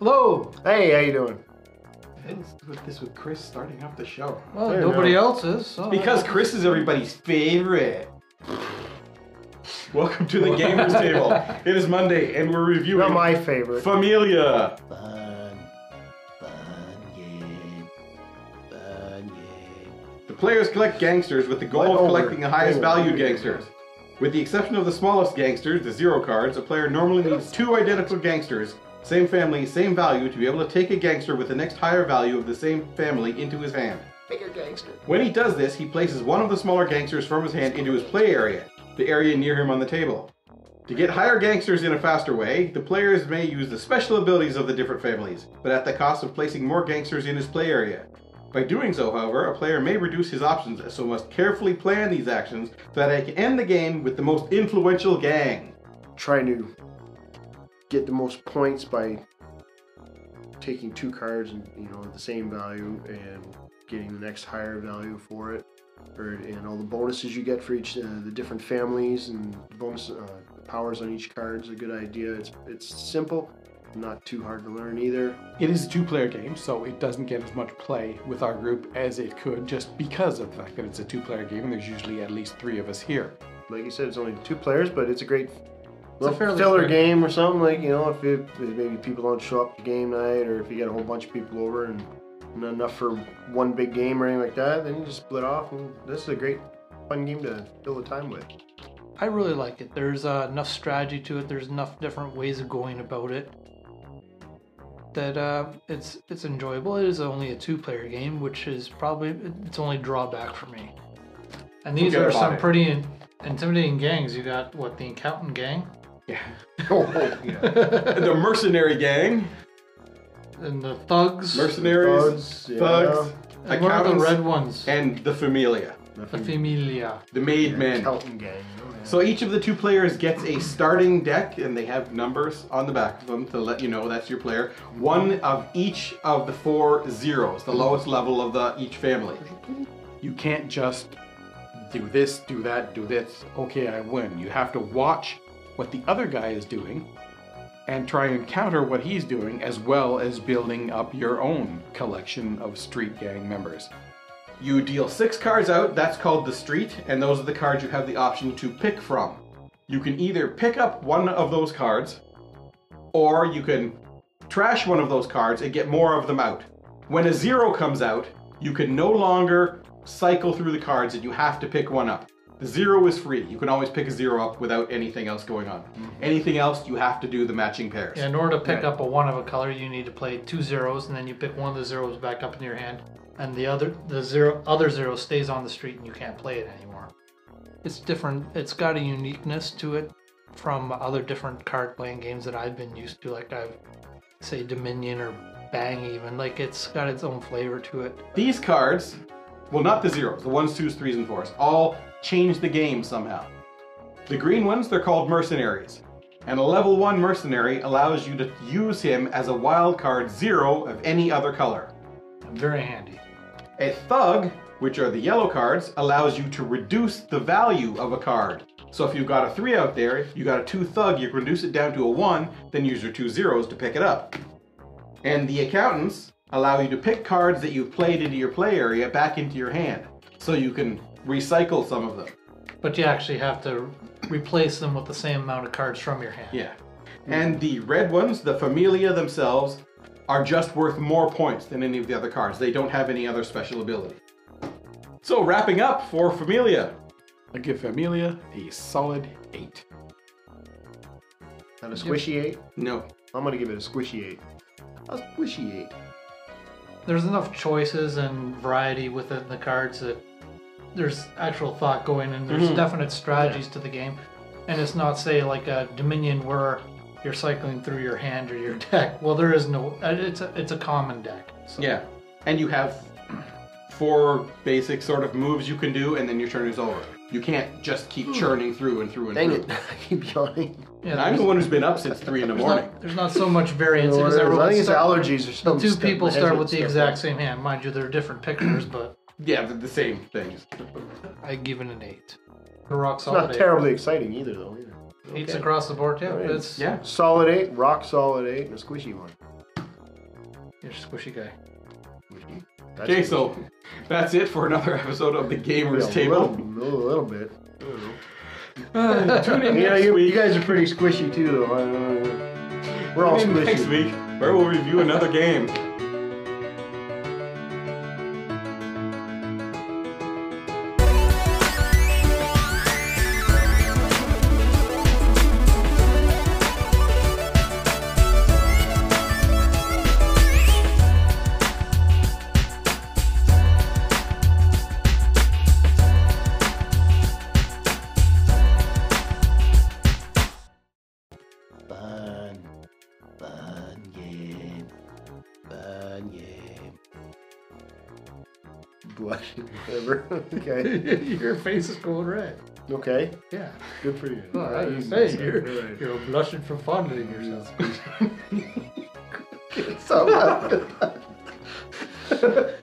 Hello. Hey, how you doing? This with Chris starting off the show. Well, Hey, nobody no. else is. So Because Chris is everybody's favorite. Welcome to the Gamers Table. It is Monday, and we're reviewing Not my favorite. Familia. Fun game. The players collect gangsters with the goal What of over? collecting the highest Over. value gangsters. With the exception of the smallest gangsters, the zero cards, a player normally needs two identical gangsters, same family, same value, to be able to take a gangster with the next higher value of the same family into his hand. Bigger gangster. When he does this, he places one of the smaller gangsters from his hand into his play area, the area near him on the table. To get higher gangsters in a faster way, the players may use the special abilities of the different families, but at the cost of placing more gangsters in his play area. By doing so, however, a player may reduce his options, so must carefully plan these actions so that they can end the game with the most influential gang. Trying to get the most points by taking two cards and the same value and getting the next higher value for it, and all the bonuses you get for each the different families and bonus powers on each card is a good idea. It's simple, not too hard to learn either. It is a two-player game, so it doesn't get as much play with our group as it could, just because of the fact that it's a two-player game and there's usually at least three of us here. Like you said, it's only two players, but it's a great little fairly filler quick game or something. Like, if maybe people don't show up to game night, or if you got a whole bunch of people over and not enough for one big game or anything like that, then you just split off. And this is a great, fun game to fill the time with. I really like it. There's enough strategy to it. There's enough different ways of going about it that it's enjoyable. It is only a two-player game, which is probably its only drawback for me. And these Forget are about some it. pretty intimidating gangs. You got the accountant gang Yeah. Yeah. The mercenary gang, and the thugs. mercenaries, Thugs, yeah. thugs, And what are the accountants, red ones? and the familia, The familia. the made men. Accountant gang. So each of the two players gets a starting deck, and they have numbers on the back of them to let you know that's your player. One of each of the 4 zeros, the lowest level of each family. You can't just do this, do that, do this, okay, I win. You have to watch what the other guy is doing and try and counter what he's doing, as well as building up your own collection of street gang members. You deal 6 cards out, that's called the street, and those are the cards you have the option to pick from. You can either pick up one of those cards, or you can trash one of those cards and get more of them out. When a 0 comes out, you can no longer cycle through the cards and you have to pick one up. The 0 is free. You can always pick a 0 up without anything else going on. Anything else, you have to do the matching pairs. Yeah, in order to pick Yeah. up a 1 of a color, you need to play 2 zeros, and then you pick one of the zeros back up in your hand, and the other zero stays on the street, and you can't play it anymore. It's different. It's got a uniqueness to it from other different card playing games that I've been used to, like say Dominion or Bang even. Like, it's got its own flavor to it. These cards, well, not the 0s, the 1s, 2s, 3s, and 4s, all change the game somehow. The green ones, they're called mercenaries. And a level 1 mercenary allows you to use him as a wild card 0 of any other color. Very handy. A thug, which are the yellow cards, allows you to reduce the value of a card. So if you've got a 3 out there, you got a 2 thug, you can reduce it down to a 1, then use your 2 zeros to pick it up. And the accountants allow you to pick cards that you've played into your play area back into your hand, so you can recycle some of them. But you actually have to replace them with the same amount of cards from your hand. Yeah. And the red ones, the familia themselves, are just worth more points than any of the other cards. They don't have any other special ability. So wrapping up for familia. I give Familia a solid 8. Not a squishy 8? No. I'm going to give it a squishy 8. A squishy 8. There's enough choices and variety within the cards that there's actual thought going in. There's definite strategies to the game. And it's not, say, like a Dominion where you're cycling through your hand or your deck. Well, there is no... It's a common deck. So. Yeah. And you have 4 basic sort of moves you can do, and then your turn is over. You can't just keep churning through and through and Dang through. it. I keep yawning. Yeah, And I'm the one who's been up since 3 in the morning. there's not so much variance. I because think everyone it's start- allergies or The something. two people My head's start with the stuff exact up. same hand. Mind you, they're different pictures, but Yeah, they're the same things. I give it an 8. The rock It's solid not 8. terribly exciting either, though. Either. Eight's Okay. across the board, yeah. Alright. It's Yeah. Solid 8, rock solid 8, and a squishy one. You're a squishy guy. Okay, so that's it for another episode of the Gamers Yeah, Table. A little bit. I don't know. Tune in Yeah, next you week. guys are pretty squishy too, though. We're all Tune in squishy. next week, where we'll review another game. Fun game. Fun game. Blushing, whatever. Okay. Your face is going red. Okay. Yeah. Good for you. Well, I was Right. saying, you're blushing from fondling yourself. It's so bad.